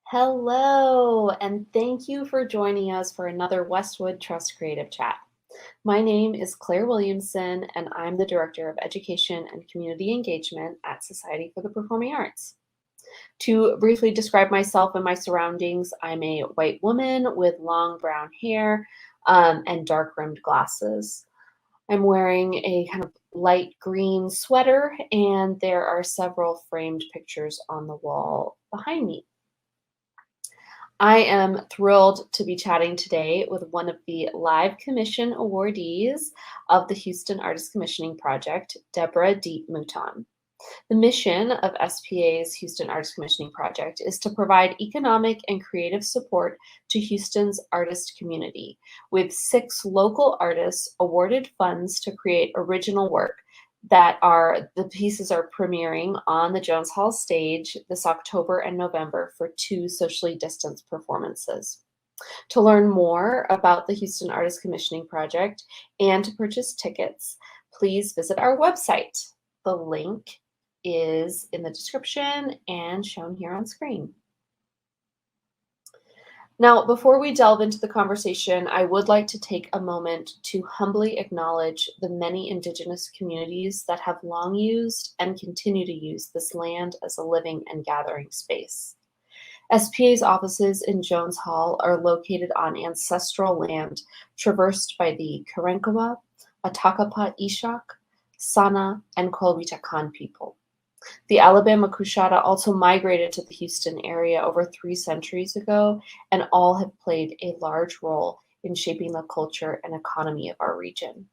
Hello, and thank you for joining us for another Westwood Trust Creative Chat. My name is Claire Williamson, and I'm the Director of Education and Community Engagement at Society for the Performing Arts. To briefly describe myself and my surroundings, I'm a white woman with long brown hair and dark rimmed glasses. I'm wearing a kind of light green sweater, and there are several framed pictures on the wall behind me. I am thrilled to be chatting today with one of the live commission awardees of the Houston Artist Commissioning Project, Deborah D. Mouton. The mission of SPA's Houston Artist Commissioning Project is to provide economic and creative support to Houston's artist community, with 6 local artists awarded funds to create original work the pieces are premiering on the Jones Hall stage this October and November for 2 socially distanced performances. To learn more about the Houston Artist Commissioning Project and to purchase tickets, please visit our website. The link is in the description and shown here on screen. Now, before we delve into the conversation, I would like to take a moment to humbly acknowledge the many Indigenous communities that have long used and continue to use this land as a living and gathering space. SPA's offices in Jones Hall are located on ancestral land traversed by the Karankawa, Atakapa Ishak, Sana, and Kolwitakan people. The Alabama Coushatta also migrated to the Houston area over 3 centuries ago, and all have played a large role in shaping the culture and economy of our region.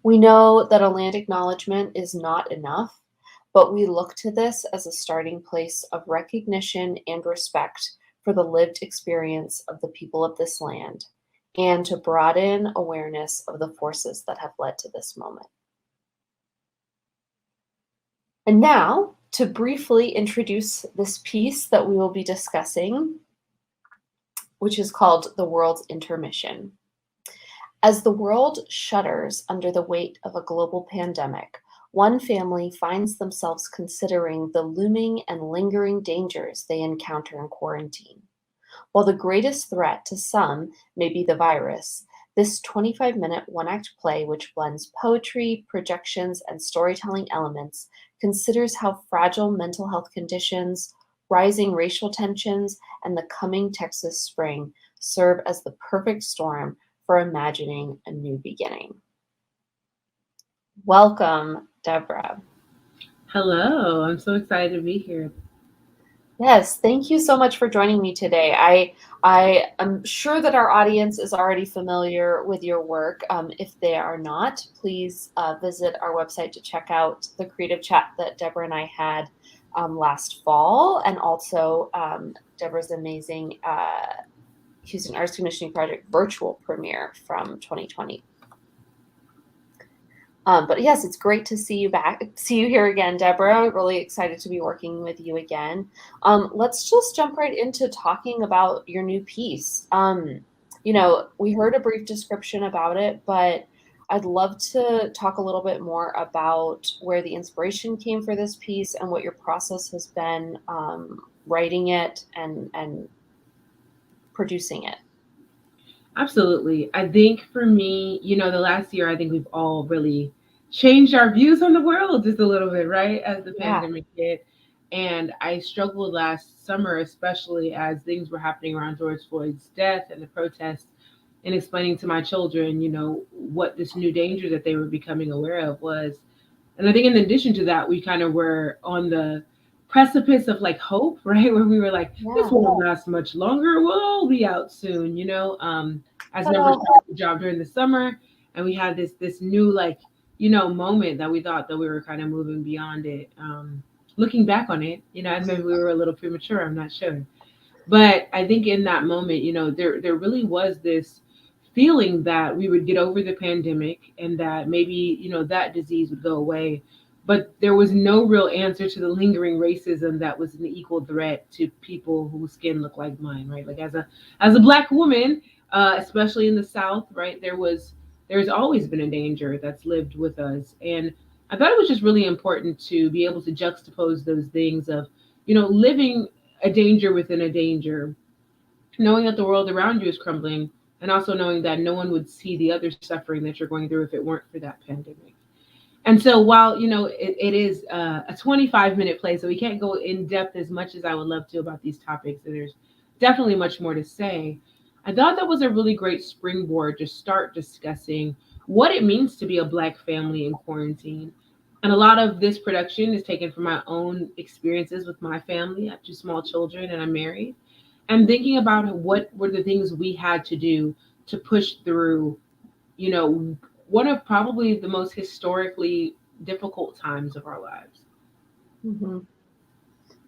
We know that a land acknowledgement is not enough, but we look to this as a starting place of recognition and respect for the lived experience of the people of this land, and to broaden awareness of the forces that have led to this moment. And now, to briefly introduce this piece that we will be discussing, which is called The World's Intermission. As the world shudders under the weight of a global pandemic, one family finds themselves considering the looming and lingering dangers they encounter in quarantine. While the greatest threat to some may be the virus, this 25-minute one-act play, which blends poetry, projections, and storytelling elements, considers how fragile mental health conditions, rising racial tensions, and the coming Texas spring serve as the perfect storm for imagining a new beginning. Welcome, Deborah. Hello, I'm so excited to be here. Yes, thank you so much for joining me today. I am sure that our audience is already familiar with your work. If they are not, please visit our website to check out the creative chat that Deborah and I had last fall, and also Deborah's amazing Houston Arts Commissioning Project virtual premiere from 2020. But yes, it's great to see you here again, Deborah. Really excited to be working with you again. Let's just jump right into talking about your new piece. We heard a brief description about it, but I'd love to talk a little bit more about where the inspiration came for this piece and what your process has been writing it and producing it. Absolutely. I think for me, the last year, I think we've all really changed our views on the world just a little bit, right? As the Yeah. pandemic hit. And I struggled last summer, especially as things were happening around George Floyd's death and the protests, and explaining to my children, what this new danger that they were becoming aware of was. And I think in addition to that, we kind of were on the precipice of like hope, right? Where we were like, this Yeah. won't last much longer. We'll all be out soon, as numbers Oh, started to drop during the summer. And we had this new like, moment that we thought that we were kind of moving beyond it. Looking back on it, and maybe we were a little premature, I'm not sure. But I think in that moment, there really was this feeling that we would get over the pandemic and that maybe, that disease would go away. But there was no real answer to the lingering racism that was an equal threat to people whose skin looked like mine, right? Like as a black woman, especially in the South, right, there's always been a danger that's lived with us. And I thought it was just really important to be able to juxtapose those things of, living a danger within a danger, knowing that the world around you is crumbling, and also knowing that no one would see the other suffering that you're going through if it weren't for that pandemic. And so while it is a 25-minute play, so we can't go in depth as much as I would love to about these topics, and there's definitely much more to say. I thought that was a really great springboard to start discussing what it means to be a Black family in quarantine. And a lot of this production is taken from my own experiences with my family. I have two small children and I'm married. And thinking about what were the things we had to do to push through, you know, one of probably the most historically difficult times of our lives. Hmm.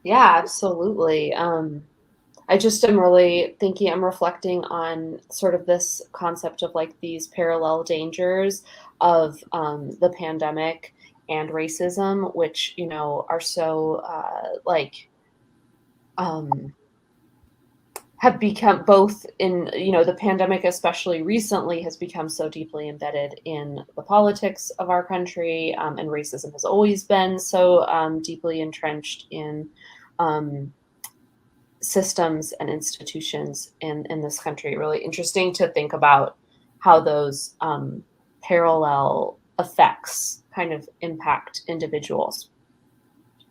Yeah, absolutely. I just am really thinking, I'm reflecting on sort of this concept of like these parallel dangers of the pandemic and racism, which, are so um, have become both in, the pandemic, especially recently, has become so deeply embedded in the politics of our country, and racism has always been so deeply entrenched in um, systems and institutions in this country. Really interesting to think about how those parallel effects kind of impact individuals.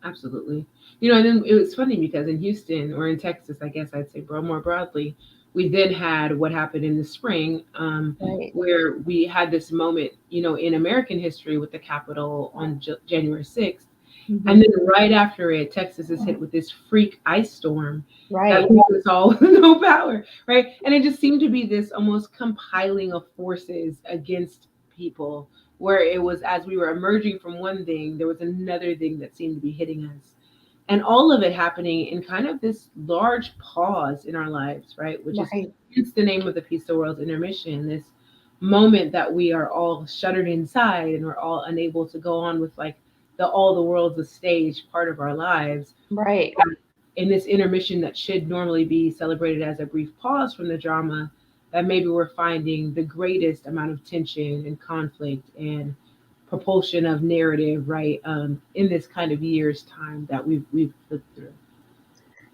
Absolutely. And then it was funny because in Houston or in Texas, I guess I'd say more broadly, we then had what happened in the spring, Right. where we had this moment, in American history with the Capitol on January 6th. And Hmm. then right after it, Texas is hit with this freak ice storm that Right. leaves us all with no power, right? And it just seemed to be this almost compiling of forces against people, where it was as we were emerging from one thing, there was another thing that seemed to be hitting us. And all of it happening in kind of this large pause in our lives, right? Which is Right. hence the name of the piece, The World's Intermission, this moment that we are all shuttered inside and we're all unable to go on with like the all the world's a stage part of our lives. Right. In this intermission that should normally be celebrated as a brief pause from the drama, that maybe we're finding the greatest amount of tension and conflict and propulsion of narrative, right? In this kind of year's time that we've lived through.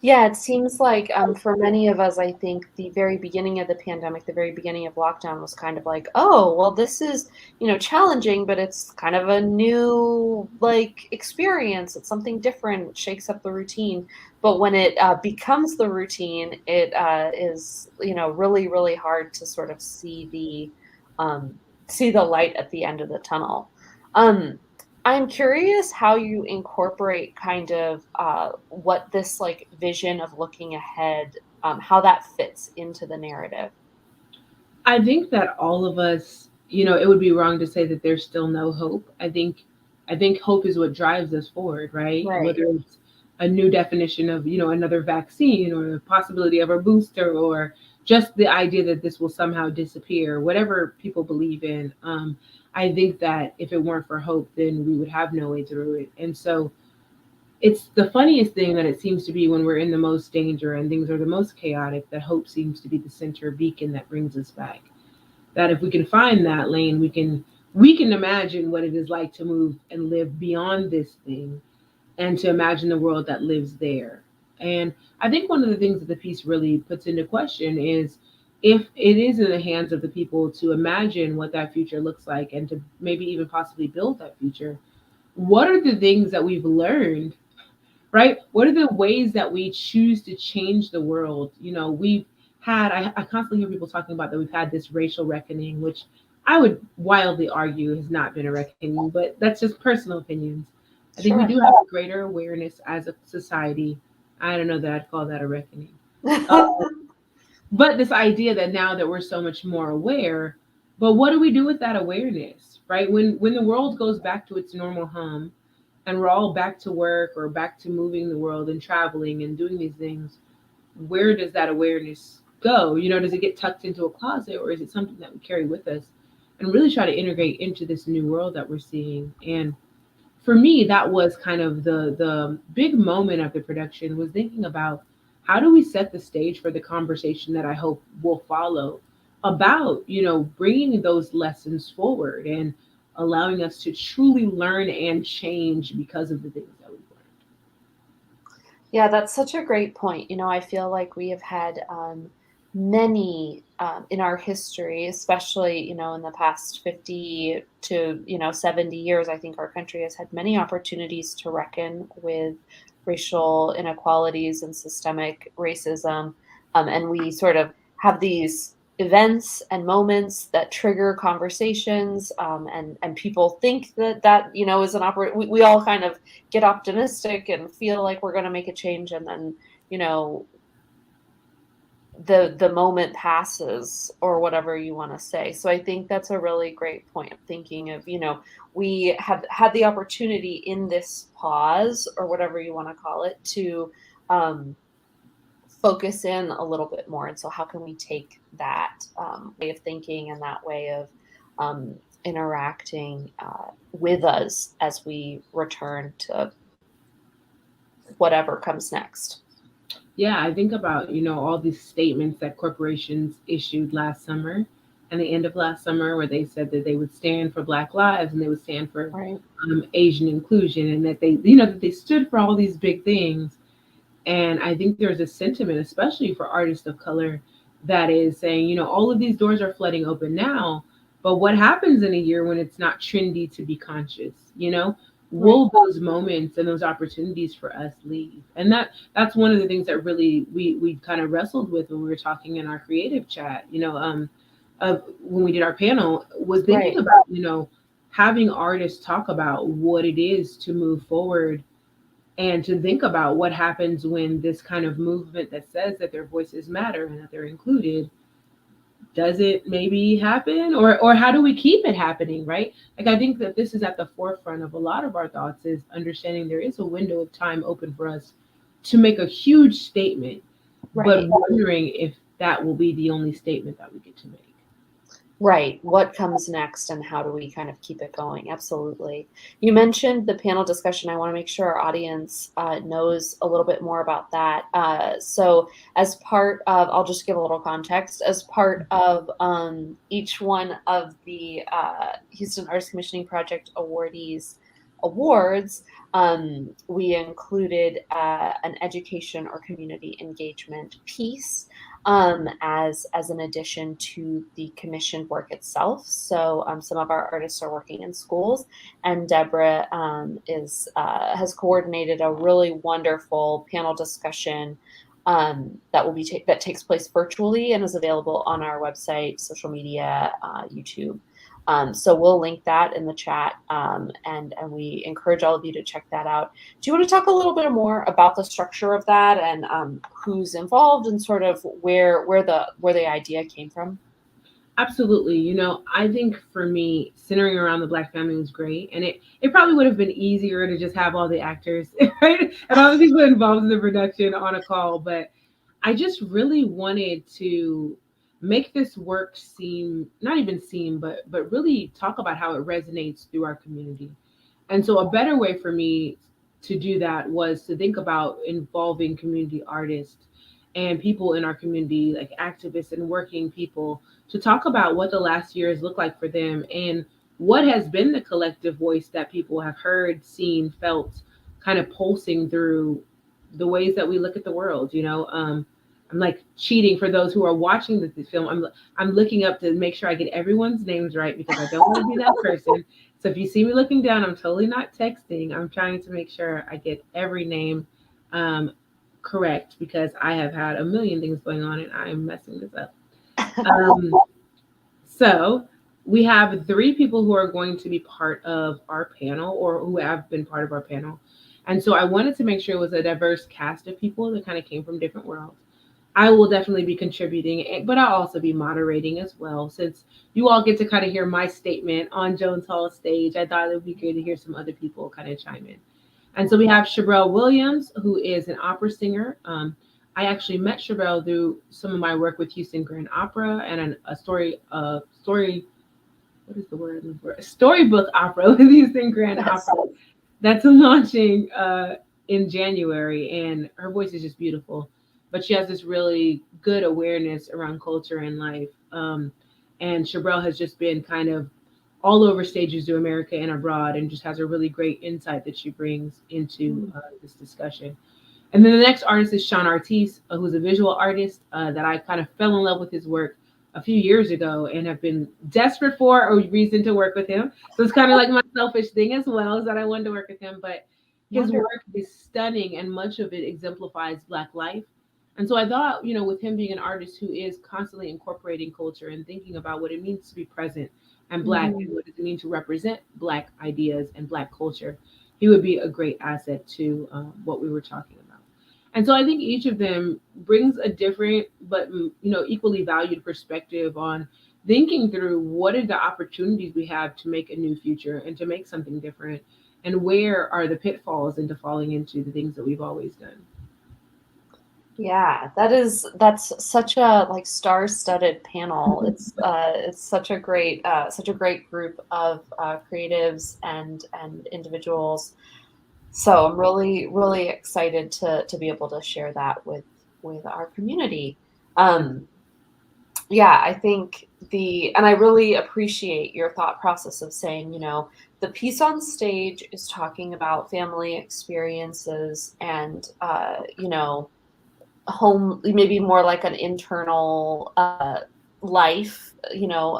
Yeah, it seems like for many of us, I think the very beginning of the pandemic, the very beginning of lockdown was kind of like, oh, well, this is, challenging, but it's kind of a new like experience. It's something different, shakes up the routine. But when it becomes the routine, it is, really, really hard to sort of see the light at the end of the tunnel. Um, I'm curious how you incorporate kind of what this like vision of looking ahead, how that fits into the narrative. I think that all of us, it would be wrong to say that there's still no hope. I think hope is what drives us forward, right? Right. Whether it's a new definition of, another vaccine or the possibility of a booster or just the idea that this will somehow disappear, whatever people believe in. I think that if it weren't for hope, then we would have no way through it. And so it's the funniest thing that it seems to be when we're in the most danger and things are the most chaotic, that hope seems to be the center beacon that brings us back. That if we can find that lane, we can imagine what it is like to move and live beyond this thing and to imagine the world that lives there. And I think one of the things that the piece really puts into question is, if it is in the hands of the people to imagine what that future looks like and to maybe even possibly build that future, what are the things that we've learned, right? What are the ways that we choose to change the world? We've had, I constantly hear people talking about that we've had this racial reckoning, which I would wildly argue has not been a reckoning, but that's just personal opinions. I think we Sure. do have a greater awareness as a society. I don't know that I'd call that a reckoning. Uh, but this idea that now that we're so much more aware, but what do we do with that awareness, right? When the world goes back to its normal hum, and we're all back to work or back to moving the world and traveling and doing these things, where does that awareness go? Does it get tucked into a closet, or is it something that we carry with us and really try to integrate into this new world that we're seeing? And for me, that was kind of the big moment of the production, was thinking about how do we set the stage for the conversation that I hope will follow about, bringing those lessons forward and allowing us to truly learn and change because of the things that we've learned. Yeah, that's such a great point. I feel like we have had many in our history, especially, in the past 50 to, 70 years. I think our country has had many opportunities to reckon with racial inequalities and systemic racism. And we sort of have these events and moments that trigger conversations, and people think that is an we all kind of get optimistic and feel like we're going to make a change, and then you know the moment passes, or whatever you want to say. So I think that's a really great point of thinking of, we have had the opportunity in this pause, or whatever you want to call it, to um, focus in a little bit more. And so how can we take that way of thinking and that way of interacting with us as we return to whatever comes next. Yeah, I think about, all these statements that corporations issued last summer and the end of last summer where they said that they would stand for Black lives and they would stand for Right. Asian inclusion, and that they, that they stood for all these big things. And I think there's a sentiment, especially for artists of color, that is saying, all of these doors are flooding open now, but what happens in a year when it's not trendy to be conscious? Right. Will those moments and those opportunities for us leave? And that's one of the things that really we kind of wrestled with when we were talking in our creative chat, of when we did our panel, was thinking Right. about, having artists talk about what it is to move forward and to think about what happens when this kind of movement that says that their voices matter and that they're included, does it maybe happen, or how do we keep it happening, right? Like, I think that this is at the forefront of a lot of our thoughts, is understanding there is a window of time open for us to make a huge statement, but Right. wondering if that will be the only statement that we get to make. Right. What comes next, and how do we kind of keep it going? Absolutely. You mentioned the panel discussion. I want to make sure our audience knows a little bit more about that. So, as part of, I'll just give a little context, as part of each one of the Houston Arts Commissioning Project awardees awards, we included an education or community engagement piece as an addition to the commissioned work itself. So some of our artists are working in schools, and Deborah is has coordinated a really wonderful panel discussion that takes place virtually and is available on our website, social media, YouTube. So we'll link that in the chat, and we encourage all of you to check that out. Do you want to talk a little bit more about the structure of that, and who's involved, and sort of where the idea came from? Absolutely. I think for me, centering around the Black family was great. And it probably would have been easier to just have all the actors, right? And all the people involved in the production on a call. But I just really wanted to make this work seem, not even seem, but really talk about how it resonates through our community. And so a better way for me to do that was to think about involving community artists and people in our community, like activists and working people, to talk about what the last years look like for them and what has been the collective voice that people have heard, seen, felt, kind of pulsing through the ways that we look at the world. I'm like cheating for those who are watching the film. I'm looking up to make sure I get everyone's names right because I don't want to be that person. So if you see me looking down, I'm totally not texting. I'm trying to make sure I get every name um, correct because I have had a million things going on and I am messing this up. Um, so we have three people who are going to be part of our panel or who have been part of our panel. And so I wanted to make sure it was a diverse cast of people that kind of came from different worlds. I will definitely be contributing, but I'll also be moderating as well. Since you all get to kind of hear my statement on Jones Hall's stage, I thought it would be good to hear some other people kind of chime in. And so we have Shirelle Williams, who is an opera singer. I actually met Shirelle through some of my work with Houston Grand Opera and what is the word? A storybook opera with Houston Grand Yes. Opera that's launching in January. And her voice is just beautiful. But she has this really good awareness around culture and life. And Shirelle has just been kind of all over stages through America and abroad, and just has a really great insight that she brings into this discussion. And then the next artist is Sean Artis, who's a visual artist that I kind of fell in love with his work a few years ago and have been desperate for a reason to work with him. So it's kind of like my selfish thing as well, is that I wanted to work with him. But his Wonderful. work is stunning and much of it exemplifies Black life. And so I thought, with him being an artist who is constantly incorporating culture and thinking about what it means to be present and Black and Mhm. what does it mean to represent Black ideas and Black culture, he would be a great asset to what we were talking about. And so I think each of them brings a different but equally valued perspective on thinking through what are the opportunities we have to make a new future and to make something different, and where are the pitfalls into falling into the things that we've always done. Yeah, that's such a like star-studded panel. It's such a great group of creatives and individuals. So I'm really excited to be able to share that with our community. Um, yeah, I think and I really appreciate your thought process of saying, the piece on stage is talking about family experiences and home, maybe more like an internal life,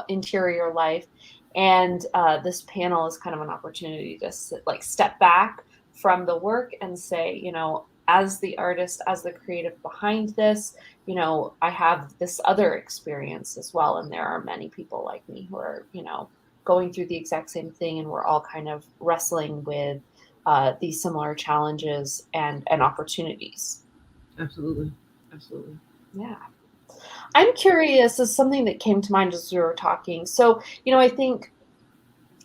interior life. And this panel is kind of an opportunity to step back from the work and say, as the artist, as the creative behind this, I have this other experience as well. And there are many people like me who are, going through the exact same thing. And we're all kind of wrestling with these similar challenges and opportunities. Absolutely. Absolutely. Yeah. I'm curious, as something that came to mind as we were talking. So, I think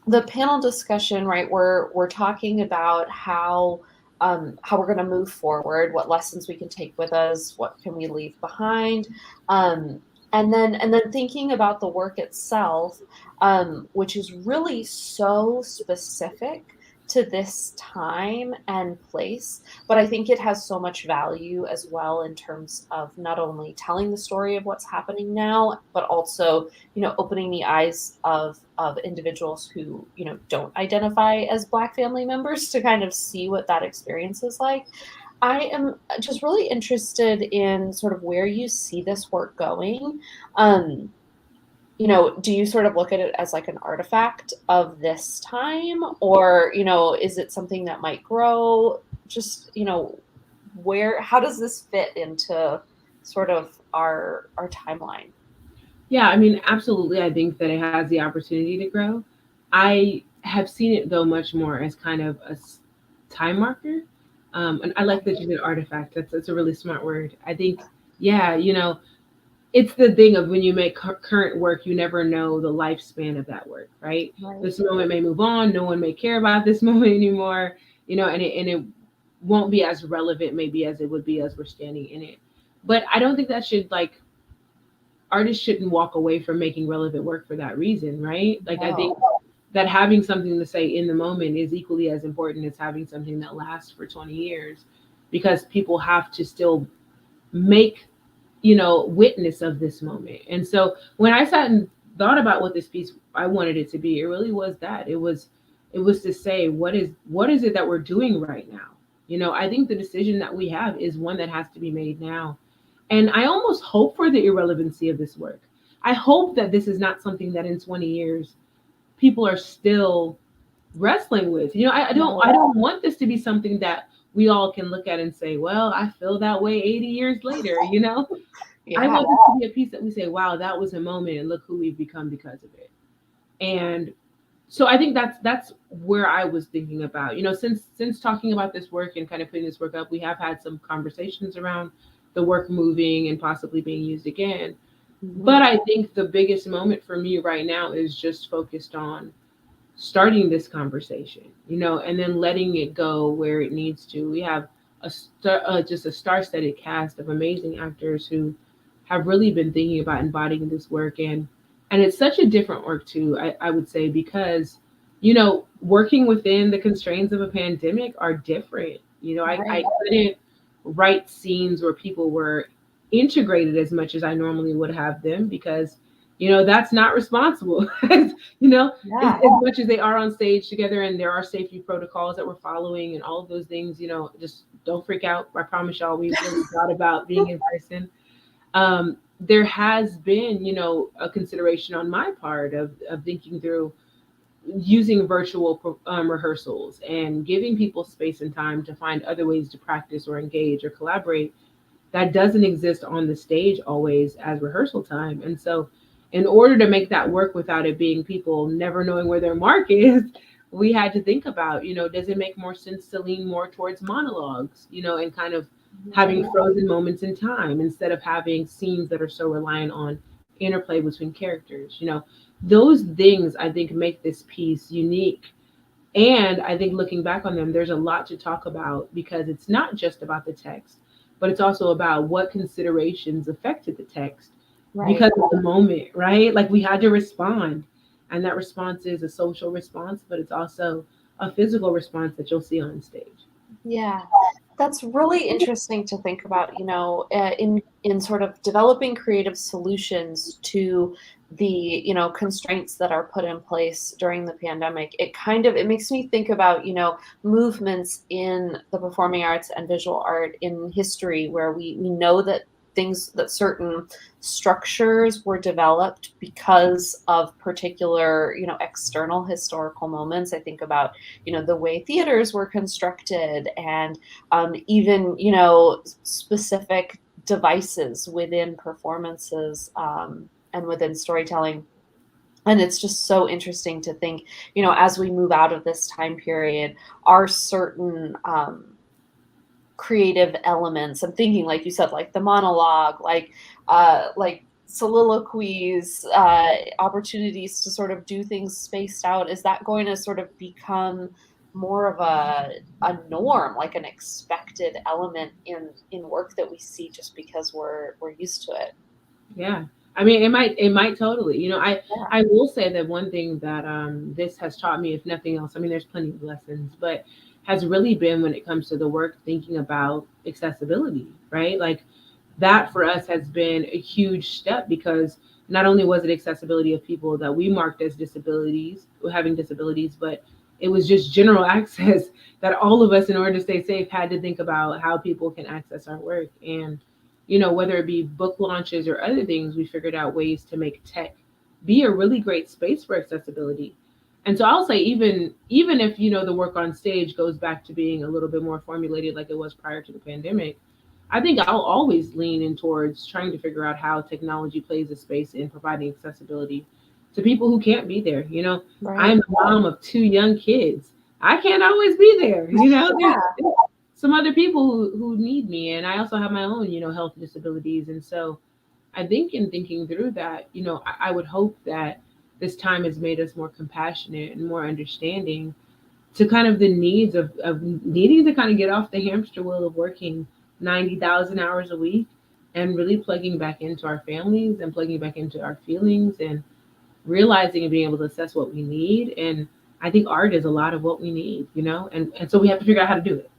the panel discussion, right, we're talking about how we're going to move forward, what lessons we can take with us, what can we leave behind, and then thinking about the work itself, which is really so specific to this time and place. But I think it has so much value as well in terms of not only telling the story of what's happening now, but also, opening the eyes of individuals who, don't identify as Black family members to kind of see what that experience is like. I am just really interested in sort of where you see this work going. Um, do you sort of look at it as like an artifact of this time, or, is it something that might grow? Just, how does this fit into sort of our timeline? Yeah, I mean, absolutely. I think that it has the opportunity to grow. I have seen it though much more as kind of a time marker. And I like that you did artifact. That's a really smart word. I think, yeah, it's the thing of when you make current work, you never know the lifespan of that work, right? Right. This moment may move on. No one may care about this moment anymore, and it won't be as relevant maybe as it would be as we're standing in it. But I don't think that should like artists shouldn't walk away from making relevant work for that reason, right? Like I think No. that having something to say in the moment is equally as important as having something that lasts for 20 years, because people have to still make, witness of this moment. And so when I sat and thought about what this piece I wanted it to be, it really was that. It was to say what is it that we're doing right now? I think the decision that we have is one that has to be made now. And I almost hope for the irrelevancy of this work. I hope that this is not something that in 20 years people are still wrestling with. I don't want this to be something that we all can look at and say, well, I feel that way 80 years later. I Yeah. want this to be a piece that we say, wow, that was a moment and look who we've become because of it. And so I think that's where I was thinking about. Since talking about this work and kind of putting this work up, we have had some conversations around the work moving and possibly being used again. Mhm. But I think the biggest moment for me right now is just focused on starting this conversation, and then letting it go where it needs to. We have just a star-studded cast of amazing actors who have really been thinking about embodying this work, and it's such a different work too. I would say because working within the constraints of a pandemic are different. I Right. couldn't write scenes where people were integrated as much as I normally would have them because That's not responsible. you know, Yeah. as much as they are on stage together and there are safety protocols that we're following and all of those things, just don't freak out. I promise y'all, we've really thought about being in person. There has been, a consideration on my part of thinking through using virtual rehearsals and giving people space and time to find other ways to practice or engage or collaborate that doesn't exist on the stage always as rehearsal time. And so, in order to make that work without it being people never knowing where their mark is, we had to think about, does it make more sense to lean more towards monologues, and kind of having frozen moments in time instead of having scenes that are so reliant on interplay between characters, those things I think make this piece unique. And I think looking back on them, there's a lot to talk about because it's not just about the text, but it's also about what considerations affected the text Right. because of the moment, right? Like we had to respond. And that response is a social response, but it's also a physical response that you'll see on stage. Yeah. That's really interesting to think about, in sort of developing creative solutions to the, constraints that are put in place during the pandemic. It makes me think about, movements in the performing arts and visual art in history where we know that certain structures were developed because of particular, external historical moments. I think about, the way theaters were constructed and even specific devices within performances and within storytelling. And it's just so interesting to think, as we move out of this time period, are certain creative elements. I'm thinking, like you said, like the monologue, like soliloquies, opportunities to sort of do things spaced out. Is that going to sort of become more of a norm, like an expected element in work that we see just because we're used to it? Yeah. I mean, it might totally. Yeah. I will say that one thing that this has taught me, if nothing else, I mean, there's plenty of lessons, but has really been when it comes to the work thinking about accessibility, right? Like that for us has been a huge step because not only was it accessibility of people that we marked as disabilities, having disabilities, but it was just general access that all of us, in order to stay safe, had to think about how people can access our work. And whether it be book launches or other things, we figured out ways to make tech be a really great space for accessibility. And so I'll say even if the work on stage goes back to being a little bit more formulated like it was prior to the pandemic, I think I'll always lean in towards trying to figure out how technology plays a space in providing accessibility to people who can't be there. Right. I'm a mom of two young kids. I can't always be there. There's some other people who need me, and I also have my own health disabilities. And so I think in thinking through that, I would hope that this time has made us more compassionate and more understanding to kind of the needs of needing to kind of get off the hamster wheel of working 90,000 hours a week and really plugging back into our families and plugging back into our feelings and realizing and being able to assess what we need. And I think art is a lot of what we need, and so we have to figure out how to do it.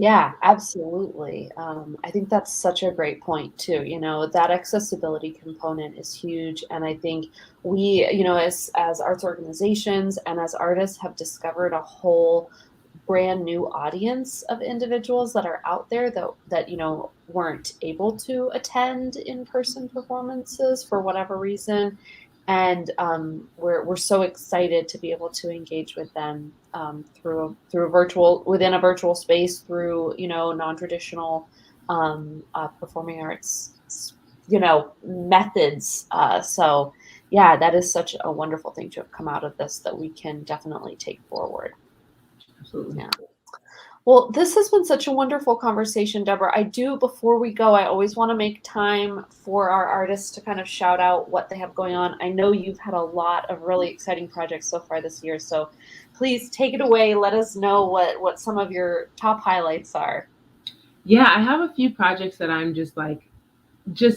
Yeah, absolutely. I think that's such a great point too. That accessibility component is huge, and I think we, as arts organizations and as artists, have discovered a whole brand new audience of individuals that are out there that weren't able to attend in-person performances for whatever reason. And we're so excited to be able to engage with them through a virtual within a virtual space through non-traditional performing arts methods. So yeah, that is such a wonderful thing to have come out of this that we can definitely take forward. Absolutely. Yeah. Well, this has been such a wonderful conversation, Deborah. Before we go, I always want to make time for our artists to kind of shout out what they have going on. I know you've had a lot of really exciting projects so far this year, so please take it away. Let us know what some of your top highlights are. Yeah, I have a few projects that I'm just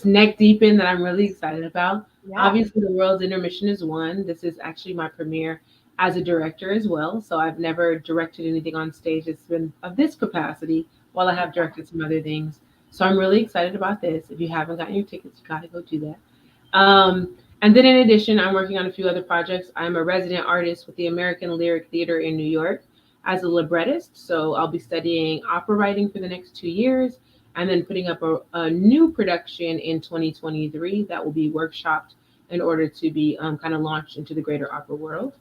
neck deep in that I'm really excited about. Yeah. Obviously, the World's Intermission is one. This is actually my premiere as a director as well. So I've never directed anything on stage that's been of this capacity, while I have directed some other things. So I'm really excited about this. If you haven't gotten your tickets, you got to go do that. And then in addition, I'm working on a few other projects. I'm a resident artist with the American Lyric Theater in New York as a librettist. So I'll be studying opera writing for the next 2 years and then putting up a new production in 2023 that will be workshopped in order to be kind of launched into the greater opera world.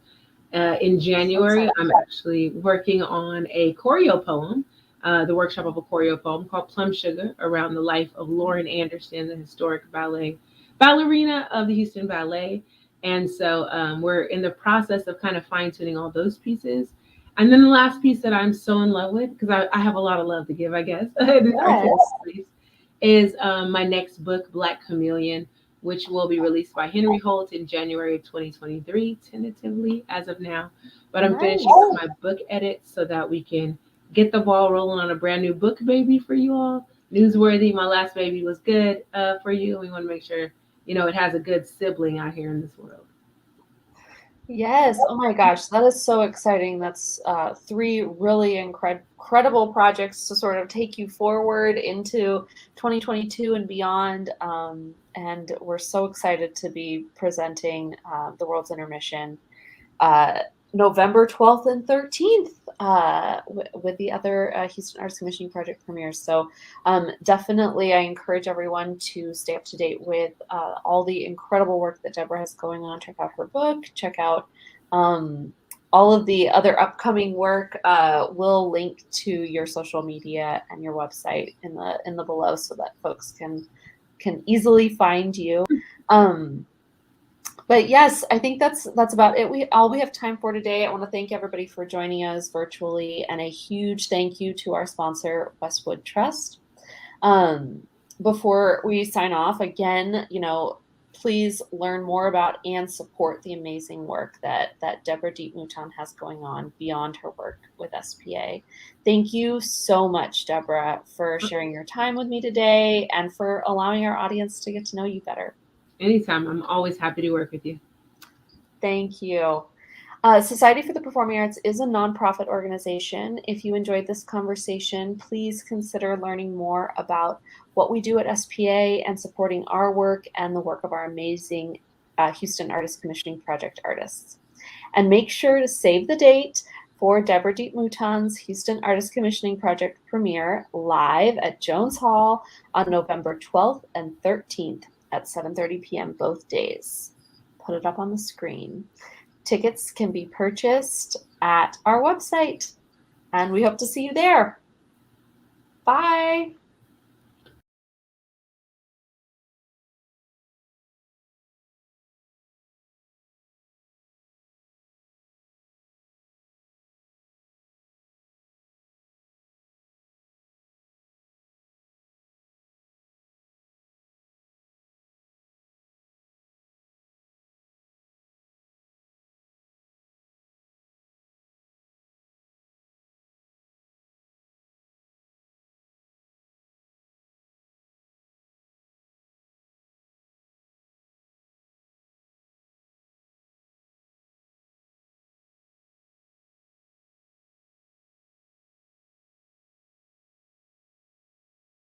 In January, I'm actually working on a choreo poem, the workshop of a choreo poem called Plum Sugar around the life of Lauren Anderson, the historic ballet ballerina of the Houston Ballet. And so we're in the process of kind of fine tuning all those pieces. And then the last piece that I'm so in love with, because I have a lot of love to give, I guess, Yes. is my next book, Black Chameleon, which will be released by Henry Holt in January of 2023, tentatively as of now. But I'm Nice. finishing up my book edit so that we can get the ball rolling on a brand new book baby for you all. Newsworthy, my last baby was good for you. We want to make sure, it has a good sibling out here in this world. Yes. Oh my gosh, that is so exciting. That's three really incredible projects to sort of take you forward into 2022 and beyond. And we're so excited to be presenting the World's Intermission uh, November 12th and 13th with the other Houston Arts Commissioning Project premieres. So definitely I encourage everyone to stay up to date with all the incredible work that Deborah has going on. Check out her book, check out all of the other upcoming work. We'll link to your social media and your website in the below so that folks can easily find you. But yes, I think that's about it. We have time for today. I want to thank everybody for joining us virtually, and a huge thank you to our sponsor, Westwood Trust. Before we sign off, again, please learn more about and support the amazing work that Deborah D.E.E.P Mouton has going on beyond her work with SPA. Thank you so much, Deborah, for sharing your time with me today and for allowing our audience to get to know you better. Anytime. I'm always happy to work with you. Thank you. Society for the Performing Arts is a nonprofit organization. If you enjoyed this conversation, please consider learning more about what we do at SPA and supporting our work and the work of our amazing Houston Artist Commissioning Project artists. And make sure to save the date for Deborah D.E.E.P Mouton's Houston Artist Commissioning Project premiere live at Jones Hall on November 12th and 13th at 7:30 p.m. both days. Put it up on the screen. Tickets can be purchased at our website, and we hope to see you there. Bye.